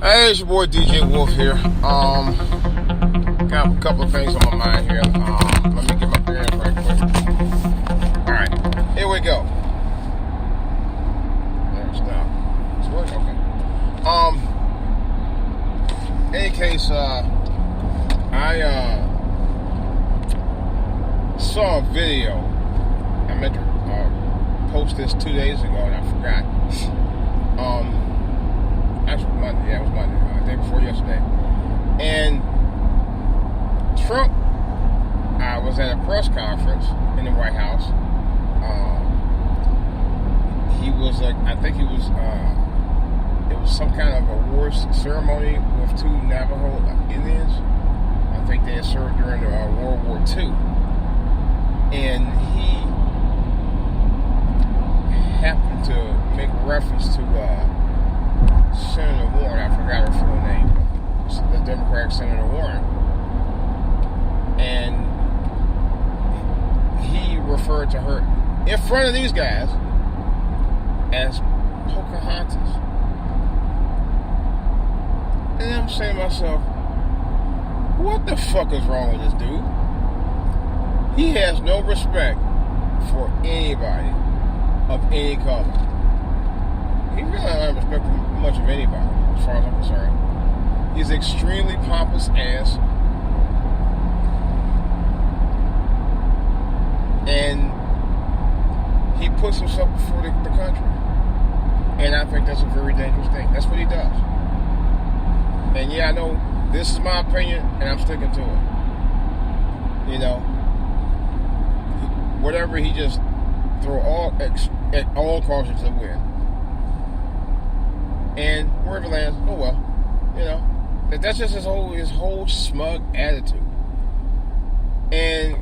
Hey, it's your boy DJ Wolf here. Got a couple of things on my mind here. Let me get my bearings right quick. Alright, here we go. There, stop. It's working? Okay. In any case, I saw a video. I meant to post this 2 days ago and I forgot. Actually, Monday. Yeah, it was Monday. Day before yesterday. And Trump was at a press conference in the White House. He was, I think he was, it was some kind of awards ceremony with two Navajo Indians. I think they had served during World War II. And he happened to make reference to Senator Warren. I forgot her full name. The Democratic Senator Warren. And he referred to her in front of these guys as Pocahontas. And I'm saying to myself, what the fuck is wrong with this dude? He has no respect for anybody of any color. He really doesn't respect much of anybody, as far as I'm concerned. He's extremely pompous ass. And he puts himself before the country. And I think that's a very dangerous thing. That's what he does. And yeah, I know this is my opinion, and I'm sticking to it. You know, whatever, he just throw all caution to the wind. And wherever it lands, oh well, you know, that's just his whole smug attitude. And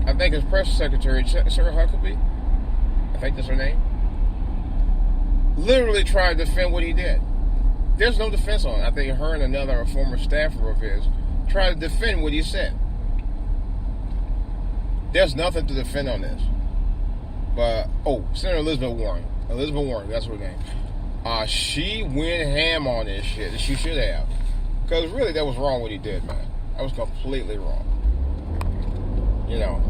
I think his press secretary, Sarah Huckabee, I think that's her name, literally tried to defend what he did. There's no defense on it. I think her and another former staffer of his tried to defend what he said. There's nothing to defend on this. But, Senator Elizabeth Warren, that's her name. She went ham on this shit, and she should have. Because really, that was wrong what he did, man. That was completely wrong. You know,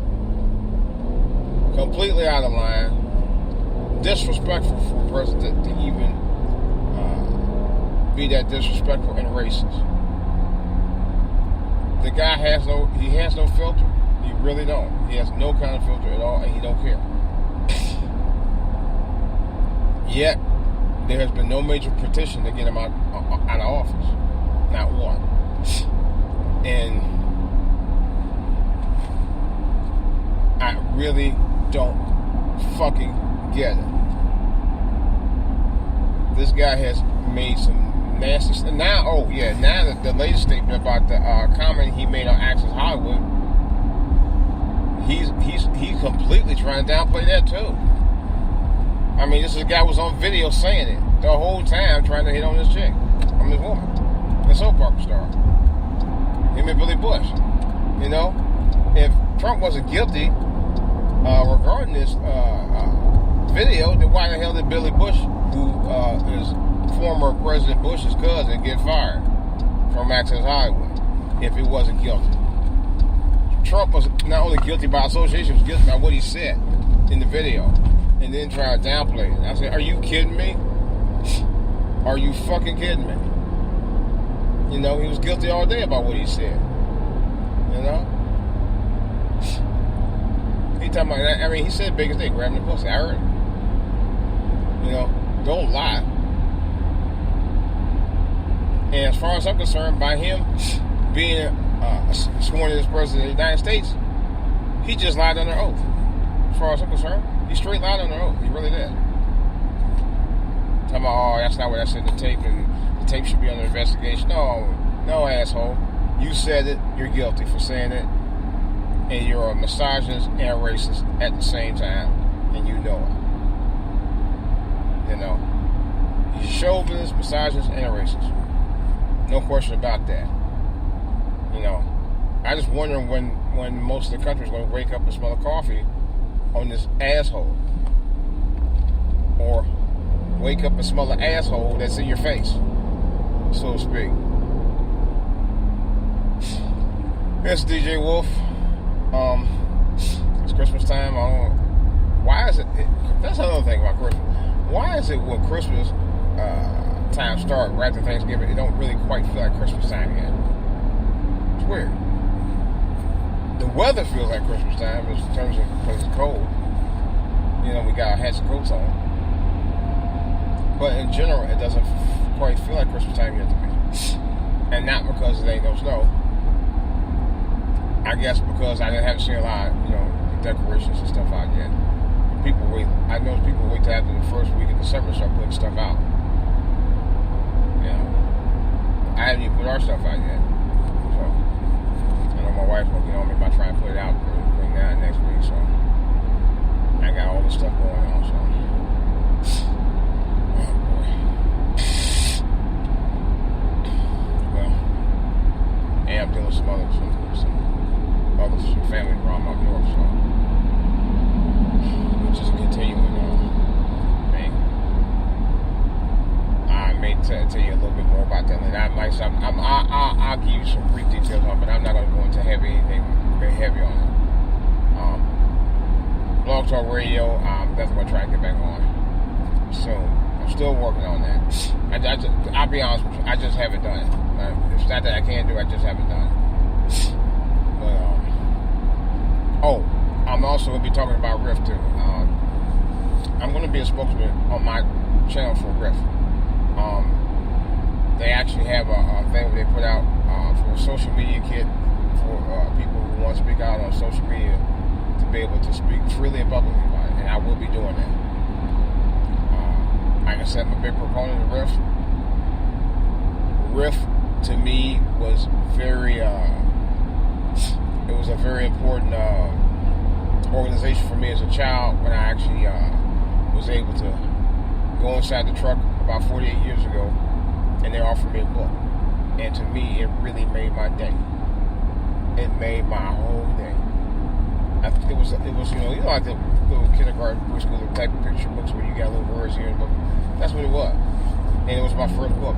completely out of line. Disrespectful for a president to even be that disrespectful and racist. The guy has no filter. He really don't. He has no kind of filter at all, and he don't care. Yet, there has been no major petition to get him out of office. Not one. And I really don't fucking get it. This guy has made some nasty stuff. Now the latest statement about the comment he made on Access Hollywood, he's completely trying to downplay that too. I mean, this guy was on video saying it the whole time, trying to hit on this chick, on this woman, the soap opera star, him and Billy Bush. You know, if Trump wasn't guilty regarding this video, then why the hell did Billy Bush, who is former President Bush's cousin, get fired from Access Hollywood if he wasn't guilty? Trump was not only guilty by association, he was guilty by what he said in the video. And then try to downplay it. I said, are you kidding me? Are you fucking kidding me? You know, he was guilty all day about what he said. You know? He talking about, I mean, he said biggest thing, grabbing the pussy. I heard it. You know, don't lie. And as far as I'm concerned, by him being sworn in as president of the United States, he just lied under oath. As far as I'm concerned, he straight lied on the oath. He really did. Talking about, that's not what I said in the tape, and the tape should be under investigation. No, asshole. You said it. You're guilty for saying it, and you're a misogynist and a racist at the same time, and you know it. You know, he's a chauvinist, misogynist, and a racist. No question about that. You know, I just wonder when most of the country is going to wake up and smell of coffee on this asshole, or wake up and smell an asshole that's in your face. so to speak. It's DJ Wolf. It's Christmas time. Why is it? That's another thing about Christmas. Why is it when Christmas time starts right after Thanksgiving, it don't really quite feel like Christmas time yet? It's weird. The weather feels like Christmas time in terms of because it's cold. You know, we got our hats and coats on. But in general, it doesn't quite feel like Christmas time yet to me. And not because it ain't no snow. I guess because I haven't seen a lot of, decorations and stuff out yet. People wait. I know people wait till after the first week of December to start putting stuff out. I haven't even put our stuff out yet. So, I know my wife's working on me about trying to put it out between now and next week. So, I got all this stuff going on. So, oh boy. Well, and I'm dealing with some family drama up north. So, which is a continuing thing. I may tell you a little bit more about that later. I'll give you some brief details on it, but I'm not going to go into anything very heavy on it. Blog Talk Radio, I'm definitely going to try to get back on soon. I'm still working on that. I'll be honest with you, I just haven't done it. It's not that I can't do it, I just haven't done it. But, I'm also going to be talking about Riff too. I'm going to be a spokesman on my channel for Riff. They actually have a thing where they put out for a social media kit for people who want to speak out on social media to be able to speak freely and publicly about it, and I will be doing that. Like I said, I'm a big proponent of Riff. Riff to me was very. It was a very important organization for me as a child when I actually was able to go inside the truck about 48 years ago, and they offered me a book. And to me, it really made my day. It made my whole day. It was like the little kindergarten, preschool type of picture books where you got little words here in the book. That's what it was. And it was my first book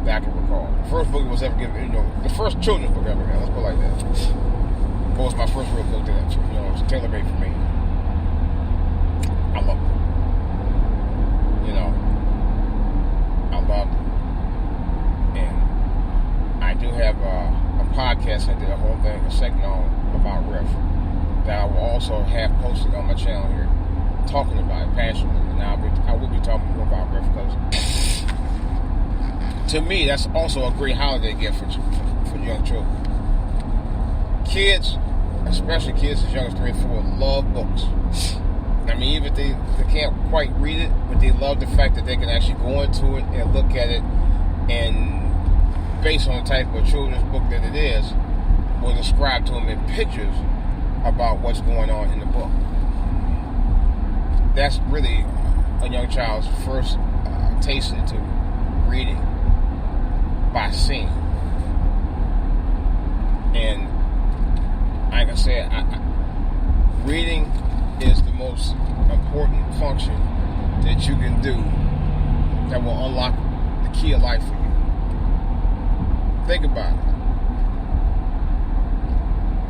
that I can recall. The first book was ever given, the first children's book I ever got. Let's put it like that. It was my first real book that, it was tailor-made for me. I loved it. I loved it. And I do have a podcast I did a whole thing, a segment on about Riff that I will also have posted on my channel here, talking about it passionately. And I will be talking more about Riff because to me, that's also a great holiday gift for young children. Kids, especially kids as young as 3 and 4, love books. I mean, even if they can't quite read it, but they love the fact that they can actually go into it and look at it, and based on the type of children's book that it is, will describe to them in pictures about what's going on in the book. That's really a young child's first taste into reading by seeing. And like I said, reading is the most important function that you can do that will unlock the key of life for you. Think about it.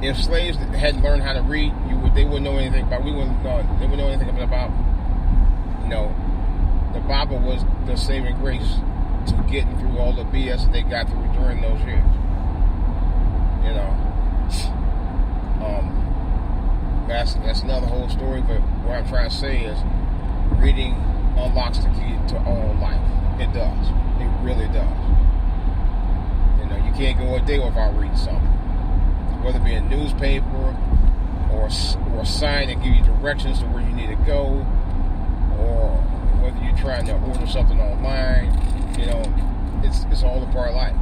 If slaves hadn't learned how to read, they wouldn't know anything about. They wouldn't know anything about. The Bible was the saving grace to getting through all the BS that they got through during those years. That's another whole story. But what I'm trying to say is, reading unlocks the key to all life. It does. It really does. You can't go a day without reading something. Whether it be a newspaper or a sign that give you directions to where you need to go, or whether you're trying to order something online, it's all a part of life.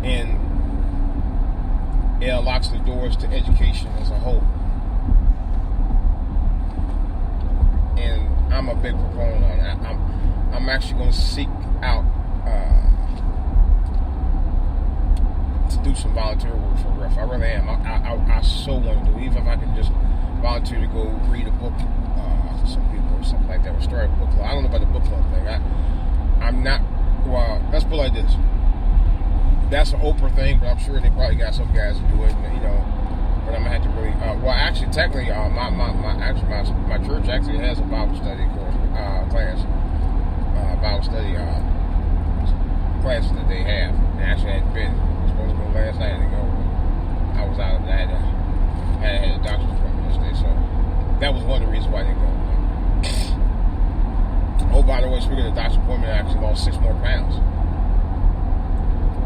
And it unlocks the doors to education as a whole. And I'm a big proponent on that. I'm actually going to seek out to do some volunteer work for Riff. I really am. I so want to do it. Even if I can just volunteer to go read a book to some people or something like that, or start a book club. I don't know about the book club thing. that's an Oprah thing, but I'm sure they probably got some guys who do it, you know. But I'm gonna have to really. Well, actually, technically, my church actually has a Bible study course class, Bible study classes that they have. And actually, I had been supposed to go last night and go. I was out of that. I had a doctor's appointment yesterday, so that was one of the reasons why I didn't go. Oh, by the way, speaking of the doctor's appointment, I actually lost 6 more pounds.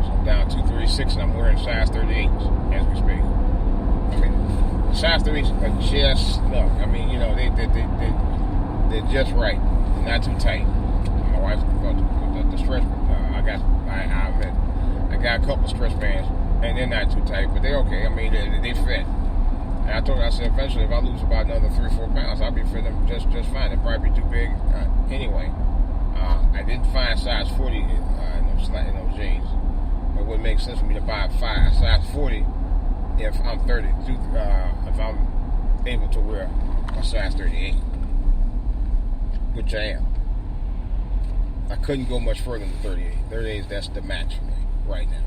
So I'm down 236, and I'm wearing size 38s as we speak. I mean, size 38s are just no. I mean, you know, they're just right. They're not too tight. My wife the stretch. I got a couple of stretch bands, and they're not too tight, but they're okay. I mean, they fit. And I told her, I said, eventually, if I lose about another 3 or 4 pounds, I'll be fitting them just fine. They'll probably be too big anyway. I didn't find size 40 in those jeans. It wouldn't make sense for me to buy a size 40 if I'm 32. If I'm able to wear a size 38, which I am. I couldn't go much further than 38. 38, that's the match for me right now.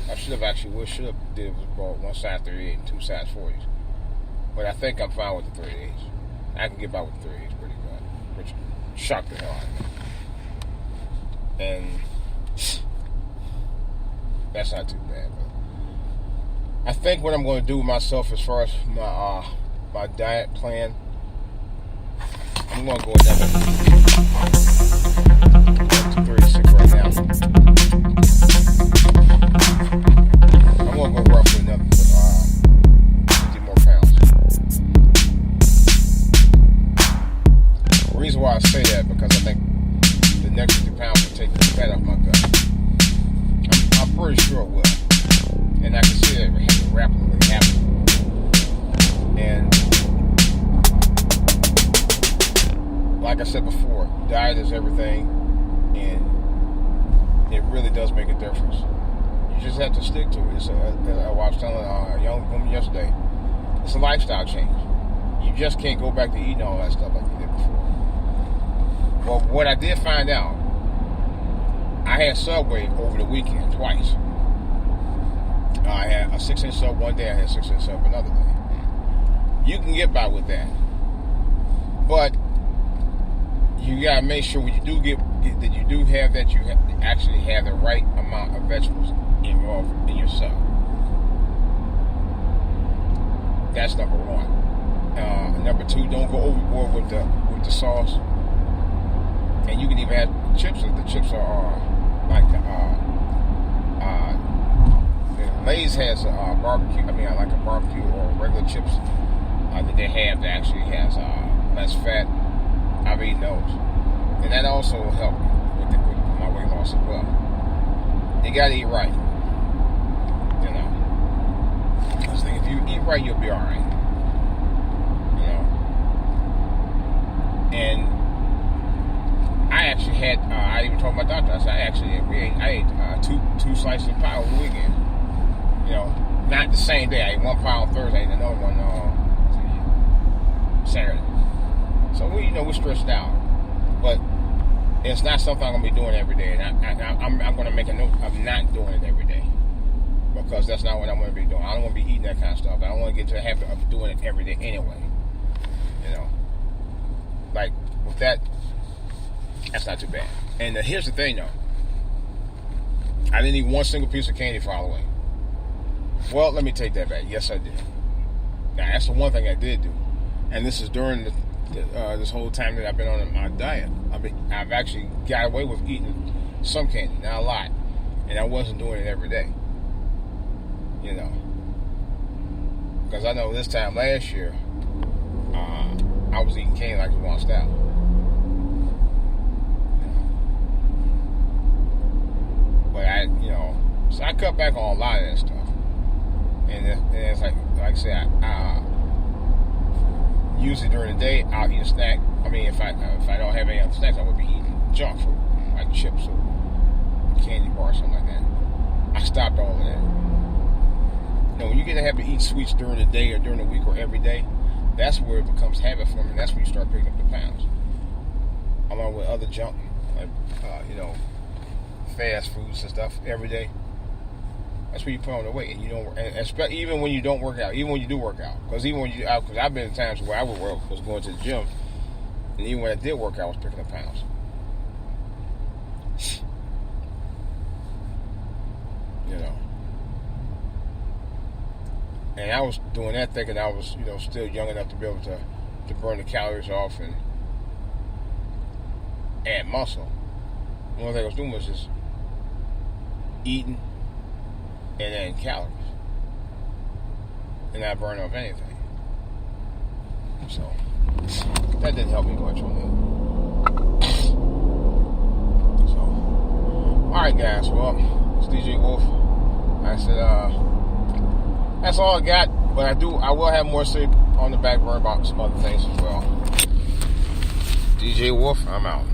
I should have did was bought one size 38 and 2 size 40s. But I think I'm fine with the 38s. I can get by with the 38s pretty good. Which shocked the hell out of me. And that's not too bad. But I think what I'm going to do with myself as far as my diet plan, I'm going to go another 236 right now. I'm going to go roughly another 50 more pounds. The reason why I say that because I think the next 50 pounds will take the fat off my gut. I'm pretty sure it will. And I can see it rapidly happening. And like I said before, diet is everything, and it really does make a difference. You just have to stick to it. I was telling a young woman yesterday, it's a lifestyle change. You just can't go back to eating all that stuff like you did before. Well, what I did find out, I had Subway over the weekend twice. I had a 6-inch sub one day, I had a 6-inch sub another day. You can get by with that. But you gotta make sure when you do get that you do have that you actually have the right amount of vegetables involved in your sub. That's number one. Number two, don't go overboard with the sauce. And you can even have chips. If the chips are like Lay's has barbecue. I mean, like a barbecue or regular chips that they have that actually has less fat. I've eaten those, and that also will help with my weight loss as well. You gotta eat right, you know. I was thinking, if you eat right, you'll be all right, you know. And I actually had, I even told my doctor, I said, I ate two slices of pie over the weekend. You know, not the same day. I ate one pie on Thursday and another one Saturday. So we're stressed out, but it's not something I'm gonna be doing every day. And I'm gonna make a note of not doing it every day because that's not what I'm gonna be doing. I don't want to be eating that kind of stuff. I don't want to get to the habit of doing it every day anyway. You know, like with that, that's not too bad. And here's the thing, though. I didn't eat one single piece of candy for Halloween. Well, let me take that back. Yes, I did. Now that's the one thing I did do, and this is during this whole time that I've been on my diet. I've actually got away with eating some candy, not a lot, and I wasn't doing it every day. You know, because I know this time last year, I was eating candy like it was one style. But so I cut back on a lot of that stuff, and it's like I said, usually during the day, I'll eat a snack. I mean, if I don't have any other snacks, I would be eating junk food, like chips or candy bar or something like that. I stopped all of that. You know, when you get to have to eat sweets during the day or during the week or every day, that's where it becomes habit forming. That's when you start picking up the pounds. Along with other junk, like, fast foods and stuff every day, that's where you put on the weight. And you don't, and even when you don't work out, even when you do work out, because even when you, because I've been in times where I was going to the gym, and even when I did work out, I was picking up pounds. You know. And I was doing that thinking I was, still young enough to be able to burn the calories off and add muscle. The only thing I was doing was just eating and adding calories. And not burning off anything. So, that didn't help me much on that. So, alright guys, well, it's DJ Wolf. I said, that's all I got, but I will have more to say on the back burner about some other things as well. DJ Wolf, I'm out.